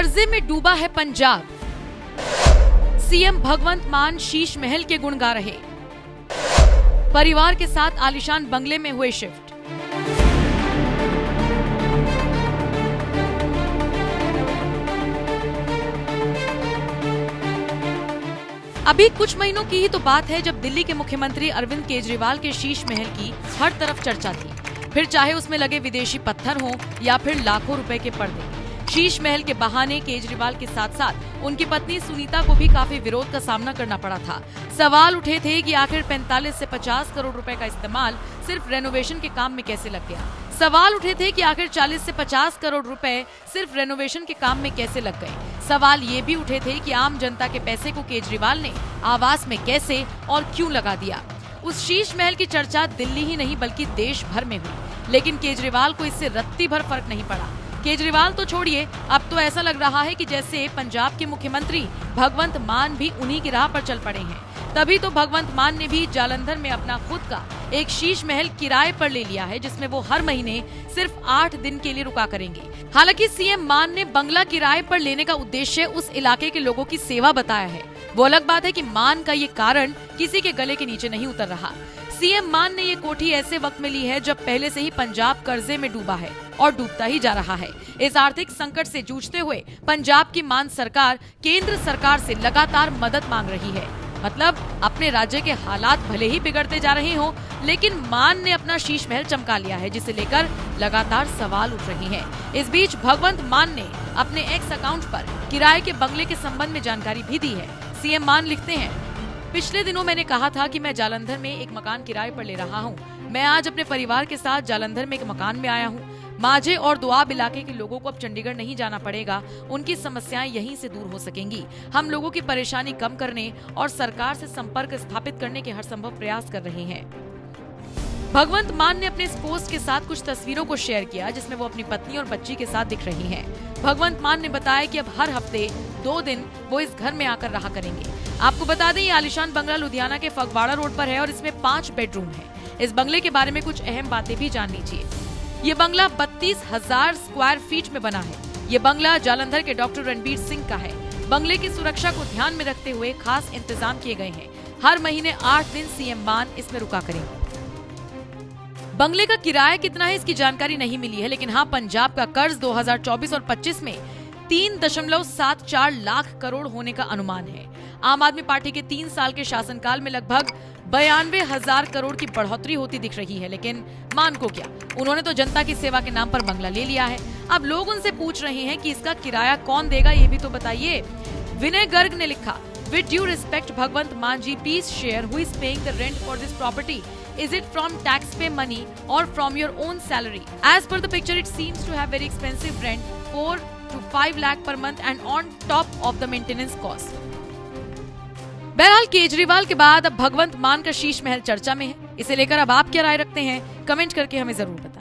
कर्जे में डूबा है पंजाब। सीएम भगवंत मान शीश महल के गुण गा रहे। परिवार के साथ आलीशान बंगले में हुए शिफ्ट। अभी कुछ महीनों की ही तो बात है जब दिल्ली के मुख्यमंत्री अरविंद केजरीवाल के शीश महल की हर तरफ चर्चा थी, फिर चाहे उसमें लगे विदेशी पत्थर हों या फिर लाखों रुपए के पर्दे। शीश महल के बहाने केजरीवाल के साथ साथ उनकी पत्नी सुनीता को भी काफी विरोध का सामना करना पड़ा था। सवाल उठे थे कि आखिर 45 से 50 करोड़ रुपए का इस्तेमाल सिर्फ रेनोवेशन के काम में कैसे लग गया। सवाल उठे थे कि आखिर 40 से 50 करोड़ रुपए सिर्फ रेनोवेशन के काम में कैसे लग गए। सवाल ये भी उठे थे कि आम जनता के पैसे को केजरीवाल ने आवास में कैसे और क्यों लगा दिया। उस शीश महल की चर्चा दिल्ली ही नहीं बल्कि देश भर में हुई, लेकिन केजरीवाल को इससे रत्ती भर फर्क नहीं पड़ा। केजरीवाल तो छोड़िए, अब तो ऐसा लग रहा है कि जैसे पंजाब के मुख्यमंत्री भगवंत मान भी उन्हीं की राह पर चल पड़े हैं। तभी तो भगवंत मान ने भी जालंधर में अपना खुद का एक शीश महल किराए पर ले लिया है, जिसमें वो हर महीने सिर्फ 8 दिन के लिए रुका करेंगे। हालांकि सीएम मान ने बंगला किराए पर लेने का उद्देश्य उस इलाके के लोगों की सेवा बताया है। वो अलग बात है कि मान का ये कारण किसी के गले के नीचे नहीं उतर रहा। सीएम मान ने ये कोठी ऐसे वक्त में ली है जब पहले से ही पंजाब कर्जे में डूबा है और डूबता ही जा रहा है। इस आर्थिक संकट से जूझते हुए पंजाब की मान सरकार केंद्र सरकार से लगातार मदद मांग रही है। मतलब अपने राज्य के हालात भले ही बिगड़ते जा रहे हों, लेकिन मान ने अपना शीश महल चमका लिया है, जिसे लेकर लगातार सवाल उठ रहे हैं। इस बीच भगवंत मान ने अपने एक्स अकाउंट पर किराए के बंगले के संबंध में जानकारी भी दी है। सीएम मान लिखते हैं, पिछले दिनों मैंने कहा था कि मैं जालंधर में एक मकान किराए पर ले रहा हूँ। मैं आज अपने परिवार के साथ जालंधर में एक मकान में आया हूँ। माझे और दुआब इलाके के लोगों को अब चंडीगढ़ नहीं जाना पड़ेगा, उनकी समस्याएं यहीं से दूर हो सकेंगी। हम लोगों की परेशानी कम करने और सरकार से संपर्क स्थापित करने के हर संभव प्रयास कर रहे हैं। भगवंत मान ने अपने इस पोस्ट के साथ कुछ तस्वीरों को शेयर किया, जिसमें वो अपनी पत्नी और बच्ची के साथ दिख रही हैं। भगवंत मान ने बताया कि अब हर हफ्ते 2 दिन वो इस घर में आकर रहा करेंगे। आपको बता दें, ये आलीशान बंगला लुधियाना के फगवाड़ा रोड पर है और इसमें 5 बेडरूम है। इस बंगले के बारे में कुछ अहम बातें भी जान लीजिए। ये बंगला 32,000 स्क्वायर फीट में बना है। ये बंगला जालंधर के डॉक्टर रणबीर सिंह का है। बंगले की सुरक्षा को ध्यान में रखते हुए खास इंतजाम किए गए हैं। हर महीने 8 दिन सीएम मान इसमें रुका करेंगे। बंगले का किराया कितना है इसकी जानकारी नहीं मिली है, लेकिन हाँ, पंजाब का कर्ज 2024 और 25 में 3.74 लाख करोड़ होने का अनुमान है। आम आदमी पार्टी के 3 साल के शासनकाल में लगभग 92,000 करोड़ की बढ़ोतरी होती दिख रही है। लेकिन मान को क्या, उन्होंने तो जनता की सेवा के नाम पर बंगला ले लिया है। अब लोग उनसे पूछ रहे हैं कि इसका किराया कौन देगा, ये भी तो बताइए। विनय गर्ग ने लिखा, with due respect Bhagwant Mann ji, please share who is paying the rent for this property. Is it from taxpayer money or from your own salary? As per the picture, it seems to have very expensive rent, 4 to 5 lakh per month, and on top of the maintenance cost. बहरहाल केजरीवाल के बाद अब भगवंत मान का शीश महल चर्चा में है। इसे लेकर अब आप क्या राय रखते हैं, कमेंट करके हमें जरूर बताएं।